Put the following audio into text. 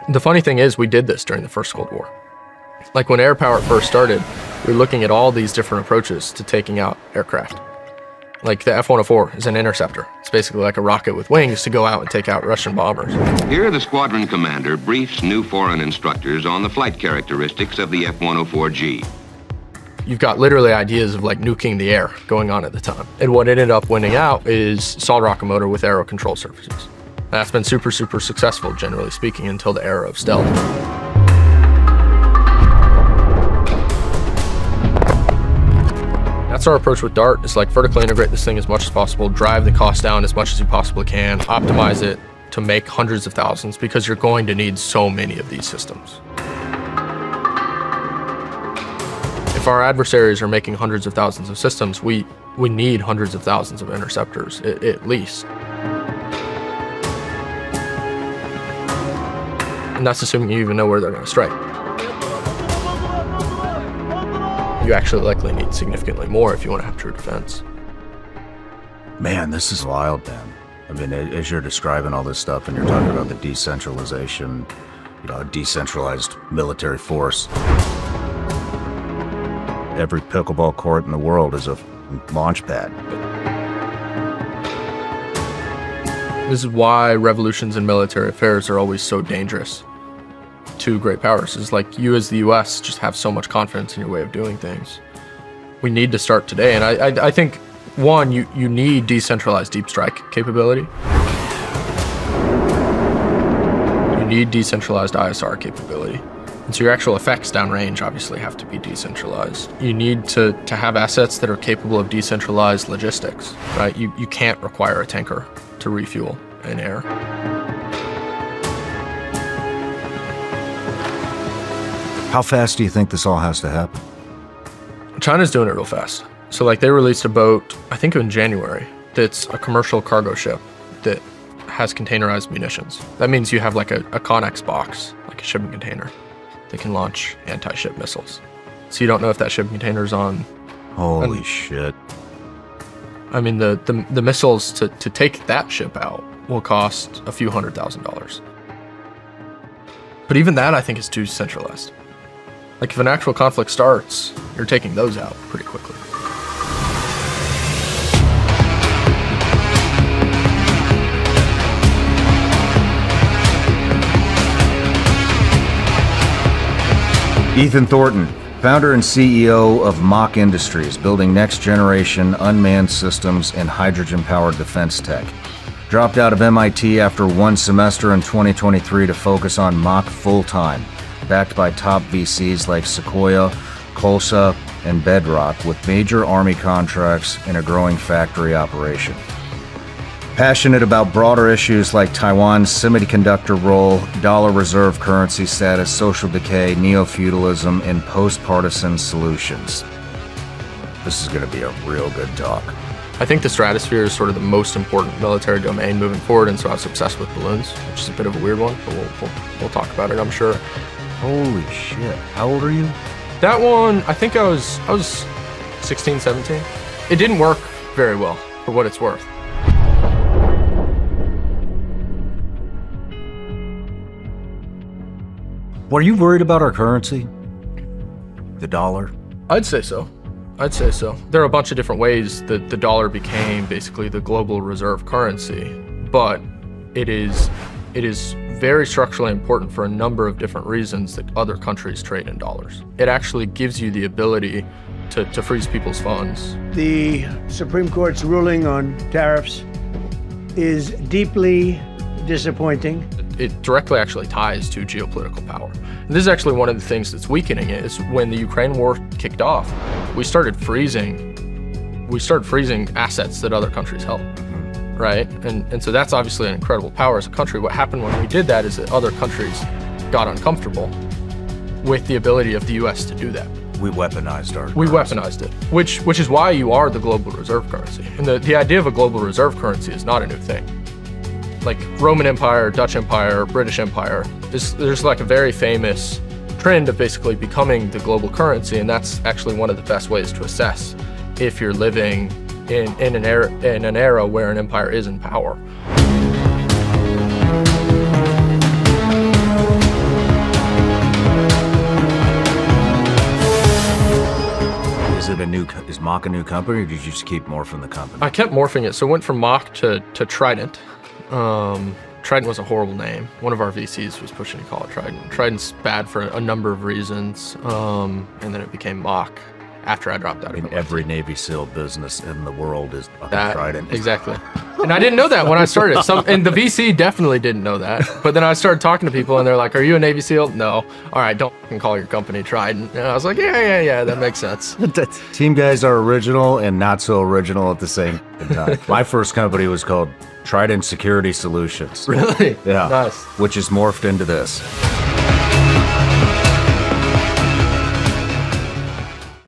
The funny thing is, we did this during the First World War. Like when air power first started, we were looking at all these different approaches to taking out aircraft. Like the F-104 is an interceptor. It's basically like a rocket with wings to go out and take out Russian bombers. Here, the squadron commander briefs new foreign instructors on the flight characteristics of the F-104G. You've got literally ideas of like nuking the air going on at the time. And what ended up winning out is solid rocket motor with aero control surfaces. That's been super, super successful, generally speaking, until the era of stealth. That's our approach with DART, is like vertically integrate this thing as much as possible, drive the cost down as much as you possibly can, optimize it to make hundreds of thousands, because you're going to need so many of these systems. If our adversaries are making hundreds of thousands of systems, we need hundreds of thousands of interceptors, at least. And that's assuming you even know where they're going to strike. You actually likely need significantly more if you want to have true defense. Man, this is wild, man. I mean, as you're describing all this stuff and you're talking about the decentralization, decentralized military force. Every pickleball court in the world is a launch pad. This is why revolutions in military affairs are always so dangerous to great powers. Is like you as the US just have so much confidence in your way of doing things. We need to start today. And I think, one, you need decentralized deep strike capability. You need decentralized ISR capability. And so your actual effects downrange obviously have to be decentralized. You need to have assets that are capable of decentralized logistics, right? You can't require a tanker to refuel in air. How fast do you think this all has to happen? China's doing it real fast. So like they released a boat, I think in January, that's a commercial cargo ship that has containerized munitions. That means you have like a Connex box, like a shipping container, that can launch anti-ship missiles. So you don't know if that shipping container is on. Holy shit. I mean, the missiles to take that ship out will cost a few $100,000. But even that, I think, is too centralized. Like, if an actual conflict starts, you're taking those out pretty quickly. Ethan Thornton, founder and CEO of Mach Industries, building next-generation unmanned systems and hydrogen-powered defense tech. Dropped out of MIT after one semester in 2023 to focus on Mach full-time, backed by top VCs like Sequoia, Colsa, and Bedrock, with major Army contracts and a growing factory operation. Passionate about broader issues like Taiwan's semiconductor role, dollar reserve currency status, social decay, neo-feudalism, and post-partisan solutions. This is going to be a real good talk. I think the stratosphere is sort of the most important military domain moving forward, and so I was obsessed with balloons, which is a bit of a weird one, but we'll talk about it, I'm sure. Holy shit. How old are you? That one, I think I was 16, 17. It didn't work very well, for what it's worth. Were you worried about our currency? The dollar? I'd say so. There are a bunch of different ways that the dollar became basically the global reserve currency, but it is very structurally important for a number of different reasons that other countries trade in dollars. It actually gives you the ability to freeze people's funds. The Supreme Court's ruling on tariffs is deeply disappointing. It directly actually ties to geopolitical power. And this is actually one of the things that's weakening it, is when the Ukraine war kicked off, we started freezing assets that other countries held, right? And so that's obviously an incredible power as a country. What happened when we did that is that other countries got uncomfortable with the ability of the US to do that. We weaponized our currency. We weaponized it, which is why you are the global reserve currency. And the idea of a global reserve currency is not a new thing. Like Roman Empire, Dutch Empire, British Empire, there's like a very famous trend of basically becoming the global currency, and that's actually one of the best ways to assess if you're living in an era where an empire is in power. it a new? Is Mach a new company, or did you just keep morphing the company? I kept morphing it, so it went from Mach to Trident. Trident was a horrible name. One of our VCs was pushing to call it Trident. Trident's bad for a number of reasons, and then it became Mach after I dropped out of MIT. Every Navy SEAL business in the world is fucking That, Trident. exactly. And I didn't know that when I started. And the VC definitely didn't know that. But then I started talking to people, and they're like, "Are you a Navy SEAL?" No. All right, don't fucking call your company Trident. And I was like, yeah, that makes sense. Team guys are original and not so original at the same time. My first company was called Trident Security Solutions. Really? Yeah. Nice. Which is morphed into this.